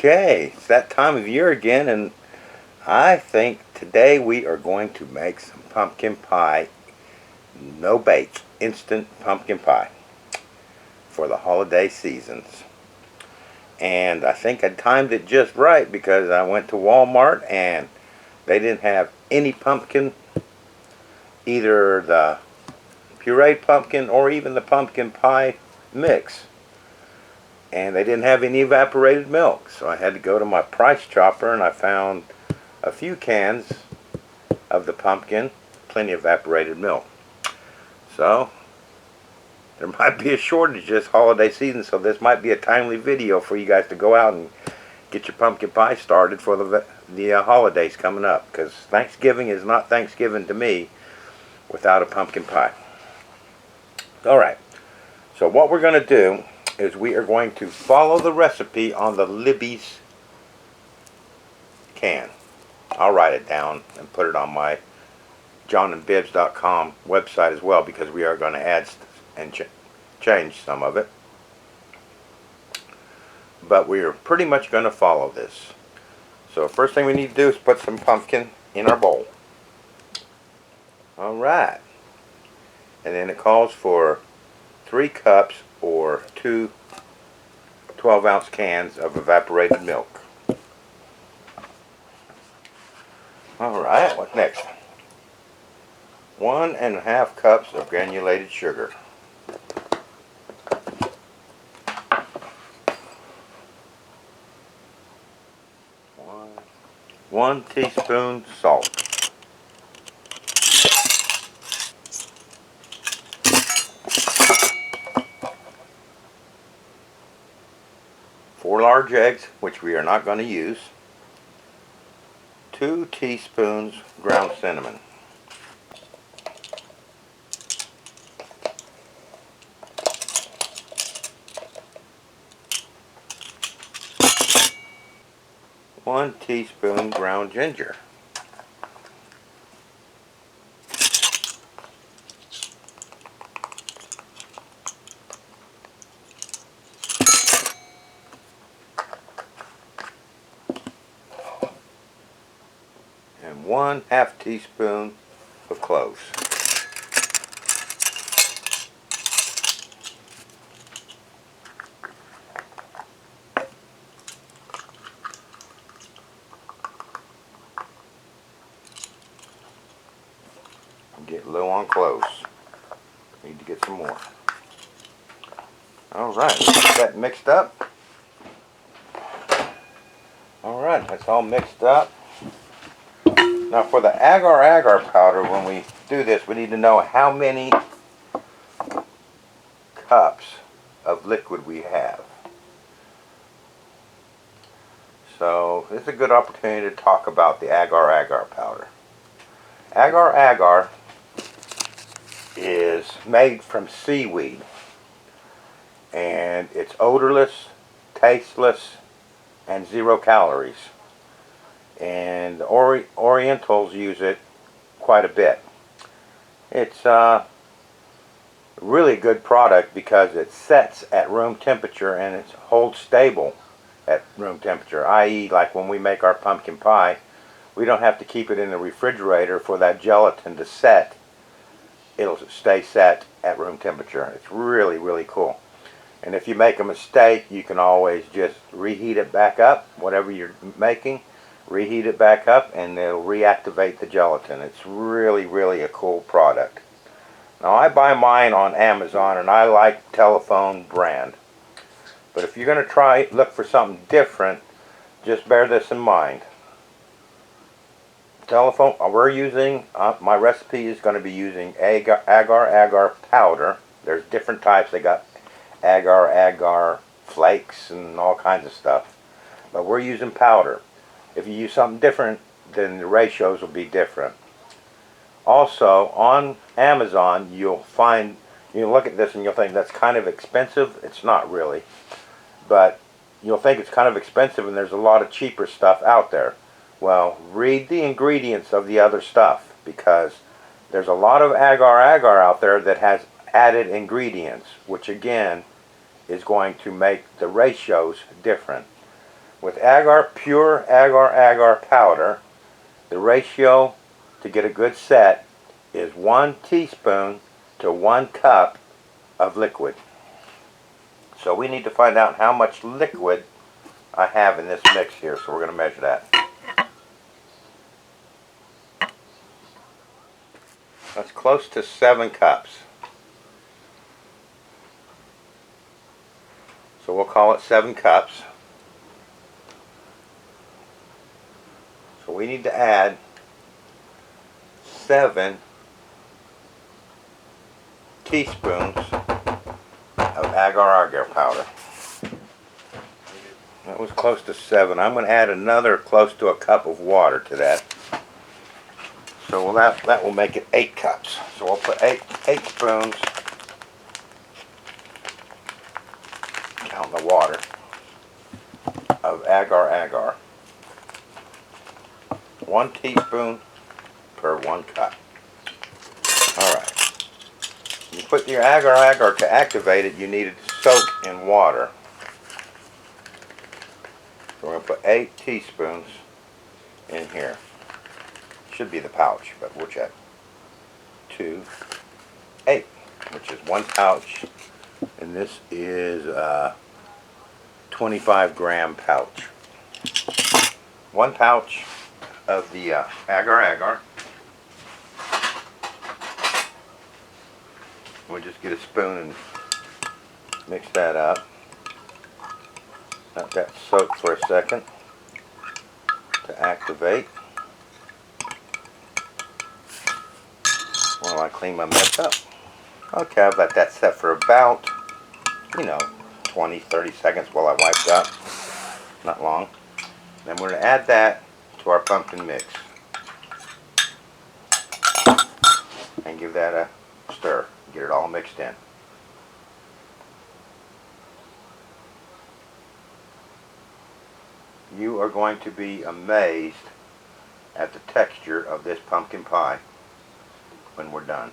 Okay, it's that time of year again, and I think today we are going to make some pumpkin pie, no bake, instant pumpkin pie for the holiday seasons. And I think I timed it just right because I went to Walmart and they didn't have any pumpkin, either the pureed pumpkin or even the pumpkin pie mix. And they didn't have any evaporated milk, so I had to go to my Price Chopper and I found a few cans of the pumpkin, plenty of evaporated milk. So there might be a shortage this holiday season, so this might be a timely video for you guys to go out and get your pumpkin pie started for the holidays coming up, because Thanksgiving is not Thanksgiving to me without a pumpkin pie. Alright, so what we're going to do is we are going to follow the recipe on the Libby's can. I'll write it down and put it on my johnandbibs.com website as well, because we are going to add and change some of it. But we are pretty much going to follow this. So first thing we need to do is put some pumpkin in our bowl. Alright. And then it calls for 3 cups or 2 12-ounce cans of evaporated milk. Alright, what next? 1.5 cups of granulated sugar. 1 teaspoon salt. 4 large eggs, which we are not going to use. 2 teaspoons ground cinnamon. 1 teaspoon ground ginger. 1/2 teaspoon of cloves. Get low on cloves. Need to get some more. Alright, get that mixed up. Alright, that's all mixed up. Now for the agar powder, when we do this, we need to know how many cups of liquid we have. So this is a good opportunity to talk about the agar powder. Agar is made from seaweed, and it's odorless, tasteless, and 0 calories. And the Orientals use it quite a bit. It's a really good product because it sets at room temperature and it holds stable at room temperature, i.e. like when we make our pumpkin pie, we don't have to keep it in the refrigerator for that gelatin to set. It'll stay set at room temperature. It's really, really cool. And if you make a mistake, you can always just reheat it back up, whatever you're making. Reheat it back up and it'll reactivate the gelatin. It's really, really a cool product. Now I buy mine on Amazon and I like Telephone brand. But if you're going to look for something different, just bear this in mind. Telephone, we're using, my recipe is going to be using agar powder. There's different types. They got agar flakes and all kinds of stuff. But we're using powder. If you use something different, then the ratios will be different. Also, on Amazon, you'll look at this and you'll think that's kind of expensive. It's not really. But you'll think it's kind of expensive and there's a lot of cheaper stuff out there. Well, read the ingredients of the other stuff, because there's a lot of agar out there that has added ingredients, which again is going to make the ratios different. With agar, pure agar powder, the ratio to get a good set is 1 teaspoon to 1 cup of liquid. So we need to find out how much liquid I have in this mix here, so we're going to measure that. That's close to 7 cups. So we'll call it 7 cups. So we need to add 7 teaspoons of agar powder. That was close to 7. I'm going to add another close to a cup of water to that. So that will make it 8 cups. So we'll put 8 spoons, count the water, of agar. 1 teaspoon per 1 cup. Alright. You put your agar to activate it, you need it to soak in water. So we're going to put 8 teaspoons in here. Should be the pouch, but we'll check. 2, 8, which is 1 pouch, and this is a 25 gram pouch. 1 pouch of the agar. We'll just get a spoon and mix that up. Let that soak for a second to activate. While I clean my mess up. Okay, I've let that set for about, 20, 30 seconds while I wipe it up. Not long. Then we're going to add that to our pumpkin mix. And give that a stir. Get it all mixed in. You are going to be amazed at the texture of this pumpkin pie when we're done.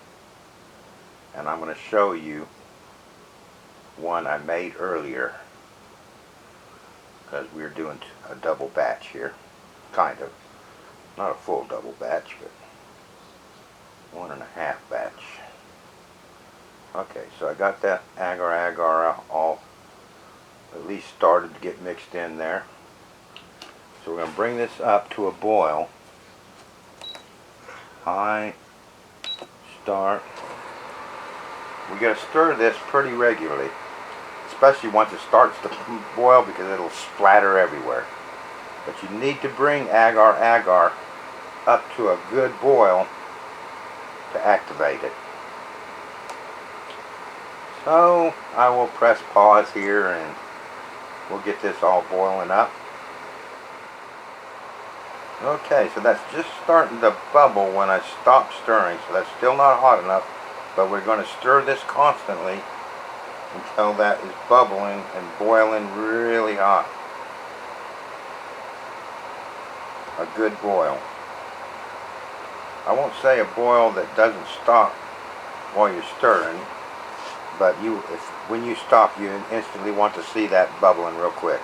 And I'm going to show you one I made earlier, because we're doing a double batch here, kind of. Not a full double batch, but 1.5 batch. Okay, so I got that agar all at least started to get mixed in there. So we're going to bring this up to a boil. High, start. We got to stir this pretty regularly, especially once it starts to boil, because it'll splatter everywhere. But you need to bring agar up to a good boil to activate it. So I will press pause here and we'll get this all boiling up. Okay, so that's just starting to bubble when I stop stirring, so that's still not hot enough, but we're going to stir this constantly until that is bubbling and boiling really hot. A good boil. I won't say a boil that doesn't stop while you're stirring, but when you stop, you instantly want to see that bubbling real quick.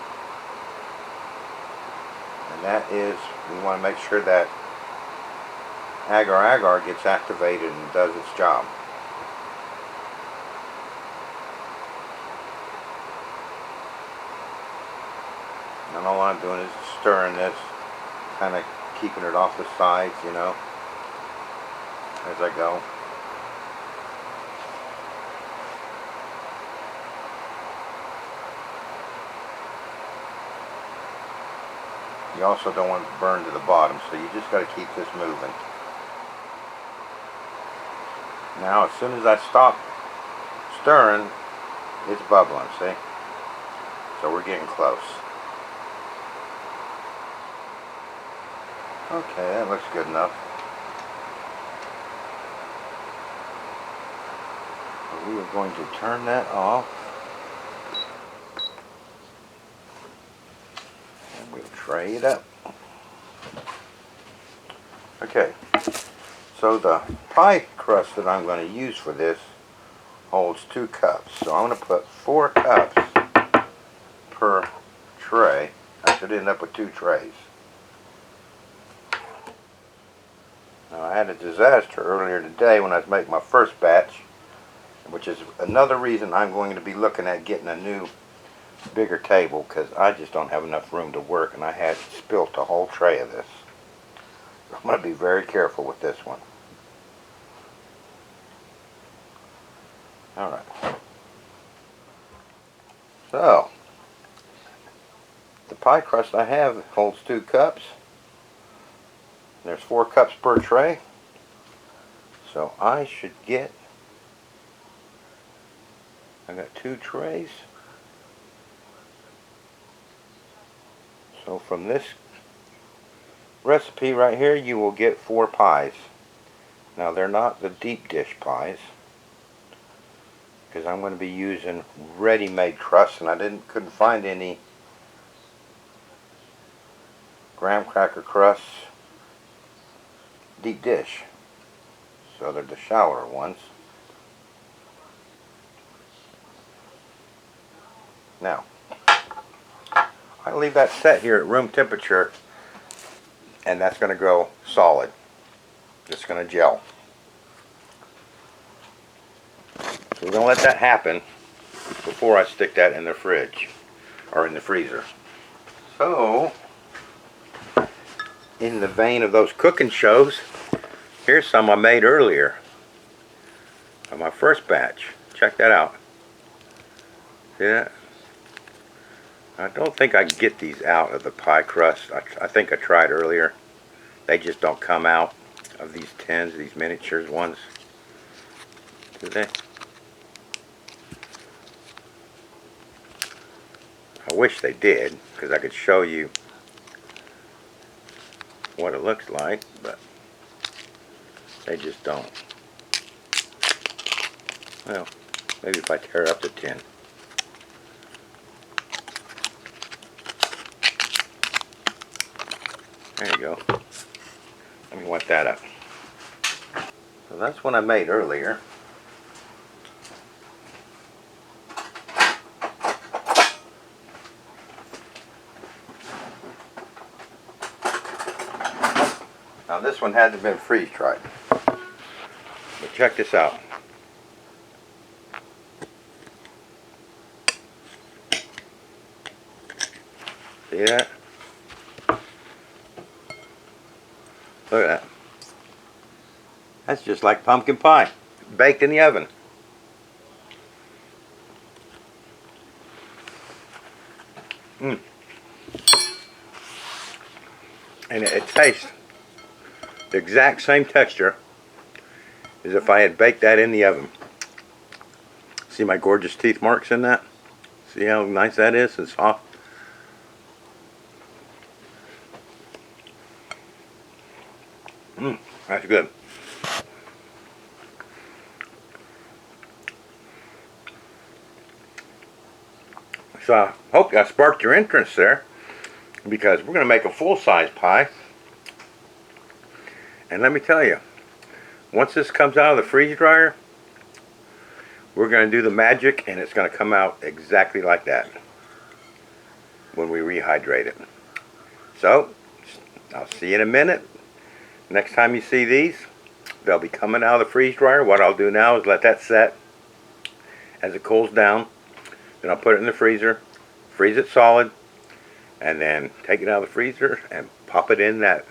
And that is, we want to make sure that agar gets activated and does its job. And all I'm doing is stirring this, kind of keeping it off the sides, as I go. You also don't want it to burn to the bottom, so you just got to keep this moving. Now, as soon as I stop stirring, it's bubbling, see? So we're getting close. Okay, that looks good enough. So we are going to turn that off. Tray it up. Okay, so the pie crust that I'm going to use for this holds 2 cups. So I'm going to put 4 cups per tray. That's should end up with 2 trays. Now, I had a disaster earlier today when I was making my first batch, which is another reason I'm going to be looking at getting a new bigger table, because I just don't have enough room to work, and I had spilt a whole tray of this. I'm going to be very careful with this one. Alright. So, the pie crust I have holds 2 cups. There's 4 cups per tray. So I should get, I got 2 trays. So from this recipe right here, you will get 4 pies. Now they're not the deep dish pies, because I'm going to be using ready-made crusts, and I couldn't find any graham cracker crusts deep dish. So they're the shallower ones. Now, I leave that set here at room temperature, and that's going to go solid. It's going to gel. So we're going to let that happen before I stick that in the fridge or in the freezer. So, in the vein of those cooking shows, here's some I made earlier of my first batch. Check that out. See that? I don't think I can get these out of the pie crust. I think I tried earlier. They just don't come out of these tins, these miniatures ones. Do they? I wish they did, because I could show you what it looks like, but they just don't. Well, maybe if I tear up the tin. There you go. Let me wet that up. So that's what I made earlier. Now this one hasn't been freeze dried. But check this out. See that? Look at that. That's just like pumpkin pie, baked in the oven. And it tastes the exact same texture as if I had baked that in the oven. See my gorgeous teeth marks in that? See how nice that is and soft? That's good. So I hope I sparked your interest there, because we're going to make a full-size pie. And let me tell you, once this comes out of the freeze dryer, we're going to do the magic, and it's going to come out exactly like that when we rehydrate it. So, I'll see you in a minute. Next time you see these, they'll be coming out of the freeze dryer. What I'll do now is let that set as it cools down. Then I'll put it in the freezer, freeze it solid, and then take it out of the freezer and pop it in that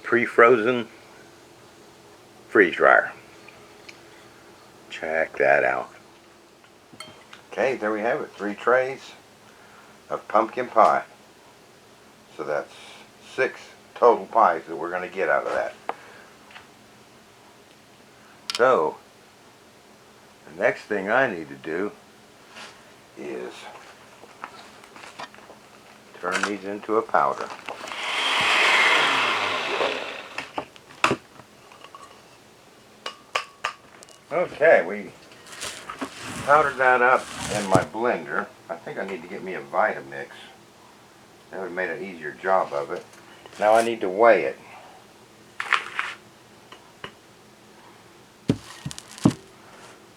pre-frozen freeze dryer. Check that out. Okay, there we have it. 3 trays of pumpkin pie. So that's 6 total pies that we're going to get out of that. So, the next thing I need to do is turn these into a powder. Okay, we powdered that up in my blender. I think I need to get me a Vitamix. That would have made an easier job of it. Now I need to weigh it.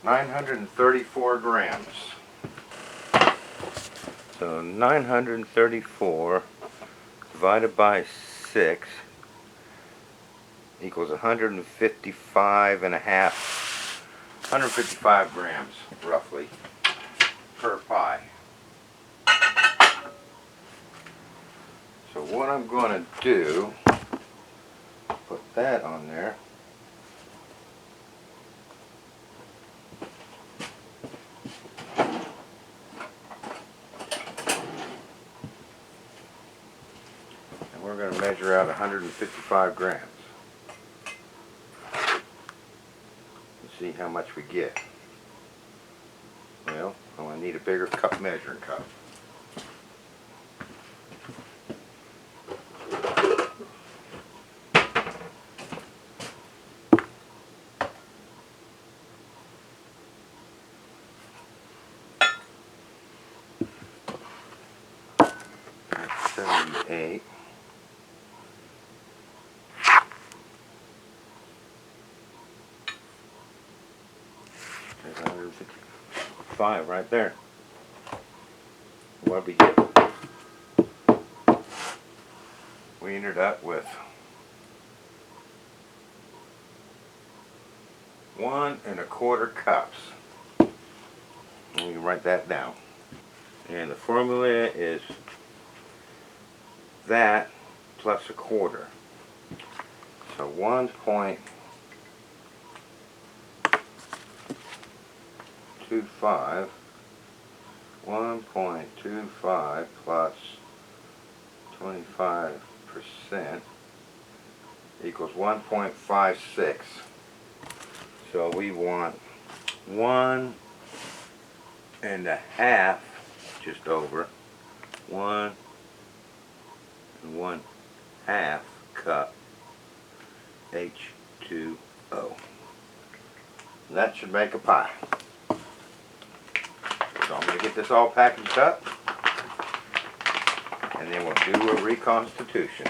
934 grams. So 934 divided by 6 equals 155 grams, roughly, per pie. So what I'm going to do, put that on there. And we're going to measure out 155 grams. And see how much we get. Well, I'm going to need a bigger cup, measuring cup. That's 78. There's 155 right there. What we get? We ended up with 1 1/4 cups. And we can write that down. And the formula is that plus 1/4. So 1.25 plus 25% equals 1.56. So we want 1 1/2, just over 1 1/2 cup H2O. That should make a pie. So I'm going to get this all packaged up, and then we'll do a reconstitution.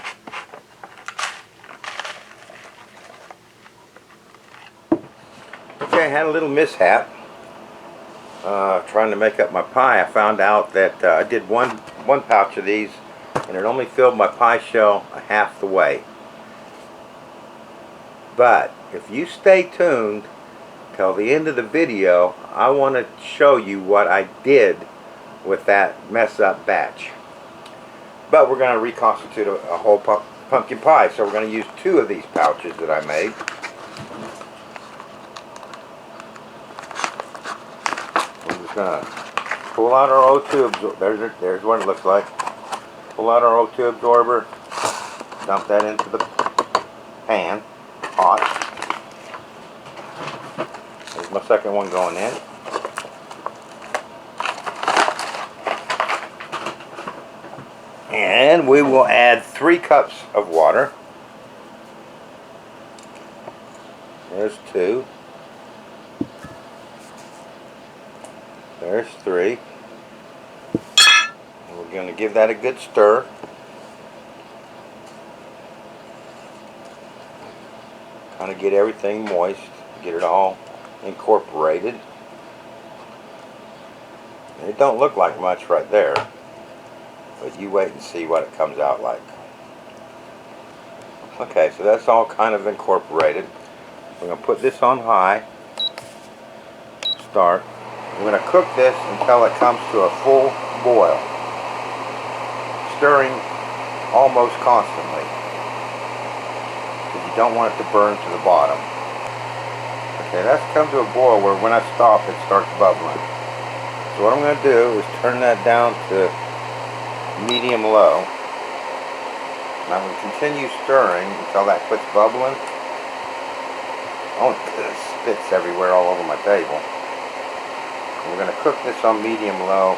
Okay, I had a little mishap trying to make up my pie. I found out that I did one pouch of these, and it only filled my pie shell half the way. But if you stay tuned till the end of the video, I want to show you what I did with that mess up batch. But we're going to reconstitute a whole pumpkin pie, so we're going to use 2 of these pouches that I made. We're just going to pull out our O2 absorber. There's what it looks like. Pull out our O2 absorber, dump that into the pan, hot. There's my second one going in. And we will add 3 cups of water. There's 2. There's 3. And we're going to give that a good stir. Kind of get everything moist, get it all incorporated. It don't look like much right there, but you wait and see what it comes out like. Okay, so that's all kind of incorporated. We're going to put this on high. Start. We're going to cook this until it comes to a full boil, stirring almost constantly, because you don't want it to burn to the bottom. Okay, that's come to a boil where when I stop it starts bubbling. So what I'm going to do is turn that down to medium-low. And I'm going to continue stirring until that quits bubbling. Oh, it spits everywhere all over my table. And we're going to cook this on medium-low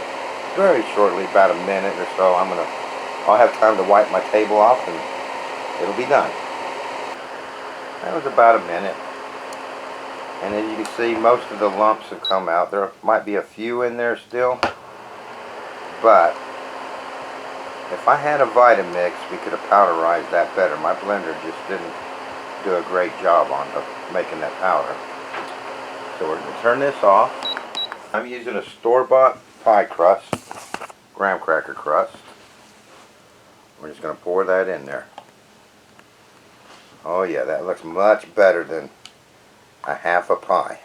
very shortly, about a minute or so. I'll have time to wipe my table off and it'll be done. That was about a minute. And then you can see most of the lumps have come out. There might be a few in there still, but if I had a Vitamix, we could have powderized that better. My blender just didn't do a great job on making that powder. So we're going to turn this off. I'm using a store-bought pie crust, graham cracker crust. We're just going to pour that in there. Oh yeah, that looks much better than a half a pie.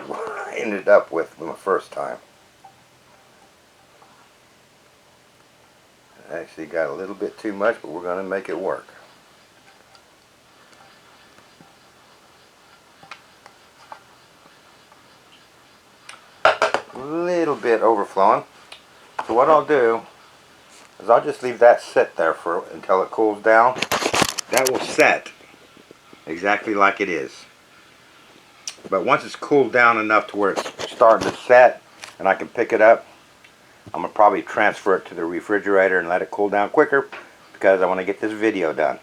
What I ended up with the first time. I actually got a little bit too much, but we're going to make it work. A little bit overflowing. So what I'll do is I'll just leave that sit there until it cools down. That will set exactly like it is. But once it's cooled down enough to where it's starting to set and I can pick it up, I'm going to probably transfer it to the refrigerator and let it cool down quicker because I want to get this video done.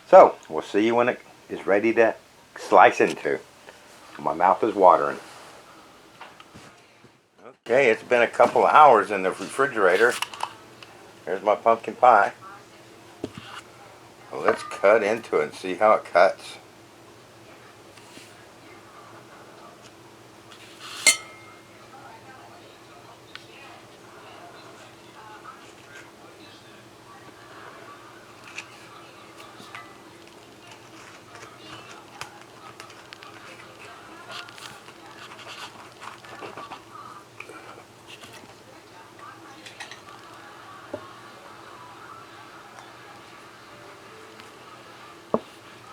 So, we'll see you when it is ready to slice into. My mouth is watering. Okay, it's been a couple of hours in the refrigerator. Here's my pumpkin pie. Well, let's cut into it and see how it cuts.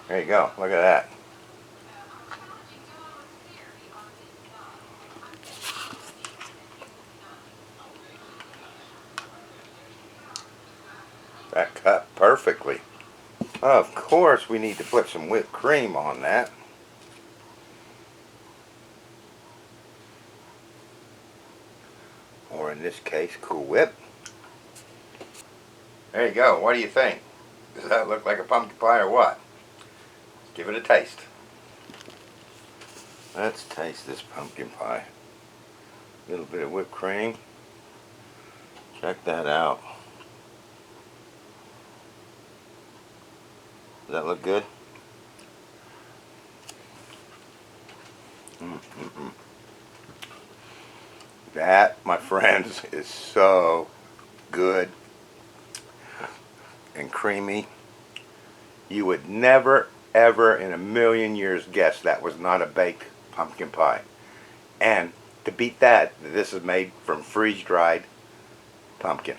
There you go, look at that. That cut perfectly. Of course we need to put some whipped cream on that. Or in this case, Cool Whip. There you go, what do you think? Does that look like a pumpkin pie or what? Give it a taste. Let's taste this pumpkin pie. A little bit of whipped cream. Check that out. Does that look good? That, my friends, is so good and creamy. You would never, ever in a million years guess that was not a baked pumpkin pie. And to beat that, this is made from freeze-dried pumpkin.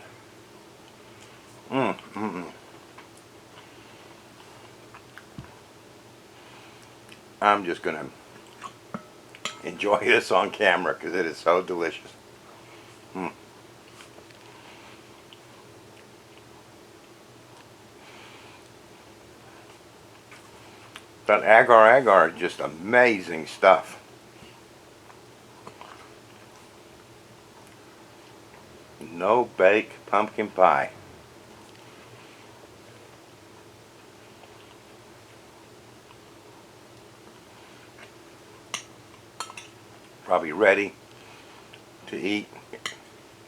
I'm just going to enjoy this on camera because it is so delicious. That agar is just amazing stuff. No bake pumpkin pie. Probably ready to eat,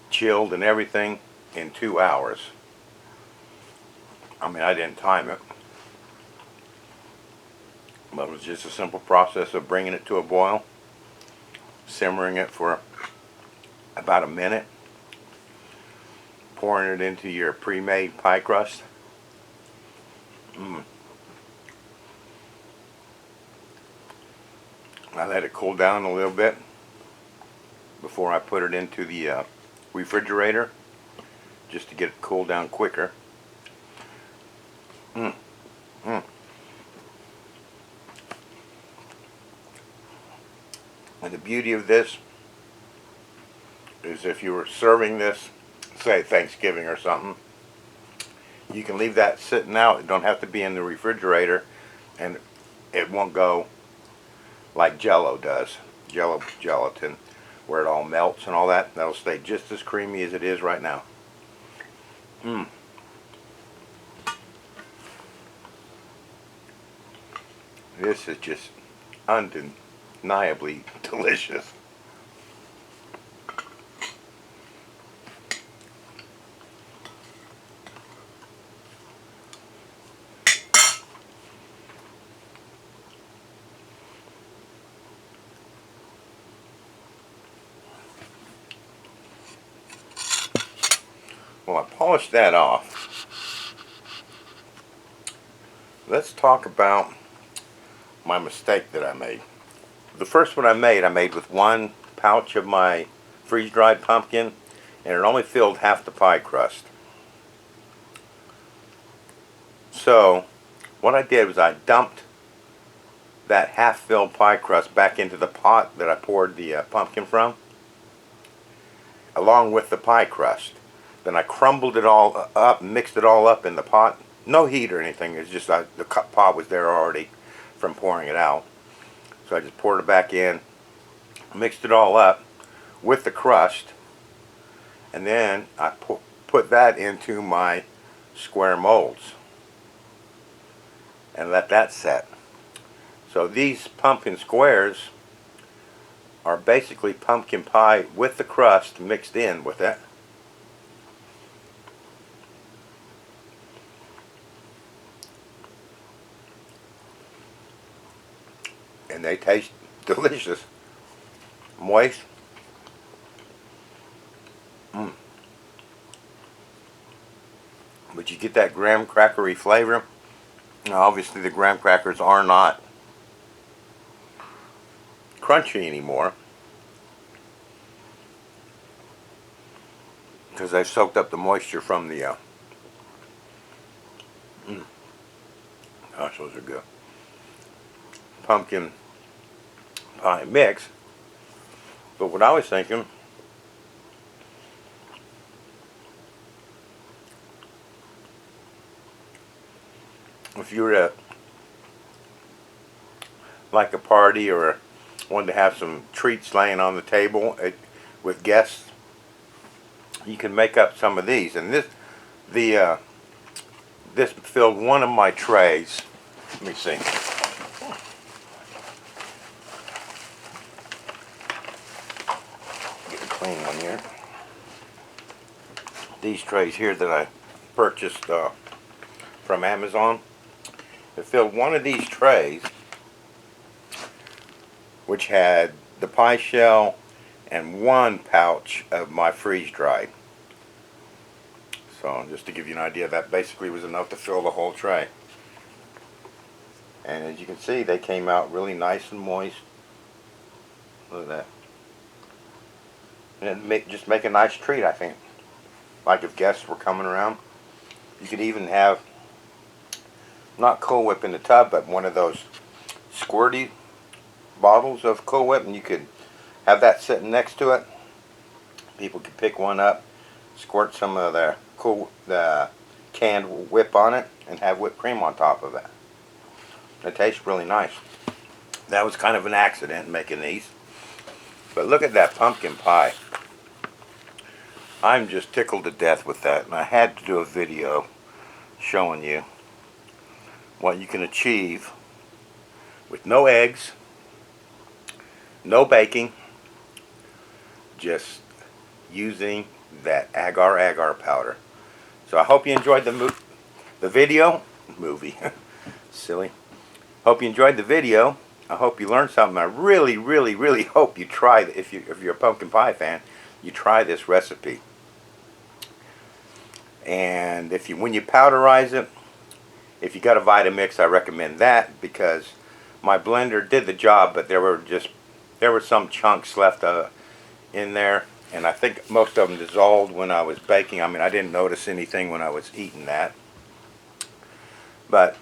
chilled and everything in 2 hours. I mean, I didn't time it, but it was just a simple process of bringing it to a boil, simmering it for about a minute, pouring it into your pre-made pie crust. I let it cool down a little bit before I put it into the refrigerator just to get it cooled down quicker. And the beauty of this is if you were serving this, say Thanksgiving or something, you can leave that sitting out. It don't have to be in the refrigerator, and it won't go like Jello does, gelatin, where it all melts and all that. That'll stay just as creamy as it is right now. This is just undeniably delicious. Well, I polish that off, let's talk about my mistake that I made. The first one I made with one pouch of my freeze-dried pumpkin, and it only filled half the pie crust. So what I did was I dumped that half-filled pie crust back into the pot that I poured the pumpkin from, along with the pie crust. Then I crumbled it all up, mixed it all up in the pot. No heat or anything. It's just the pot was there already from pouring it out. So I just poured it back in, mixed it all up with the crust, and then I put that into my square molds and let that set. So these pumpkin squares are basically pumpkin pie with the crust mixed in with it. And they taste delicious. Moist. But you get that graham crackery flavor. Now obviously the graham crackers are not crunchy anymore because they've soaked up the moisture from the gosh, those are good pumpkin pie mix. But what I was thinking, if you were at like a party or wanted to have some treats laying on the table with guests, you can make up some of these. And this filled one of my trays. Let me see. Get a clean one here. These trays here that I purchased from Amazon. It filled one of these trays, which had the pie shell and one pouch of my freeze-dried. So just to give you an idea, that basically was enough to fill the whole tray. And as you can see, they came out really nice and moist. Look at that. And it just make a nice treat, I think. Like if guests were coming around. You could even have, not Cool Whip in the tub, but one of those squirty bottles of Cool Whip, and you could have that sitting next to it. People could pick one up, squirt some of the canned whip on it, and have whipped cream on top of it. It tastes really nice. That was kind of an accident making these. But look at that pumpkin pie. I'm just tickled to death with that, and I had to do a video showing you what you can achieve with no eggs, no baking, just using that agar powder. So I hope you enjoyed the video. Silly. Hope you enjoyed the video. I hope you learned something. I really, really, really hope you try it. If you're a pumpkin pie fan, you try this recipe. And when you powderize it, if you got a Vitamix, I recommend that, because my blender did the job, but there were some chunks left in there, and I think most of them dissolved when I was baking. I mean, I didn't notice anything when I was eating that, but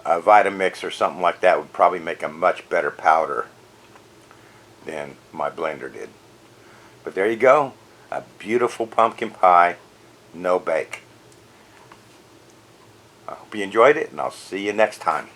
a Vitamix or something like that would probably make a much better powder than my blender did. But there you go, a beautiful pumpkin pie, no bake. I hope you enjoyed it, and I'll see you next time.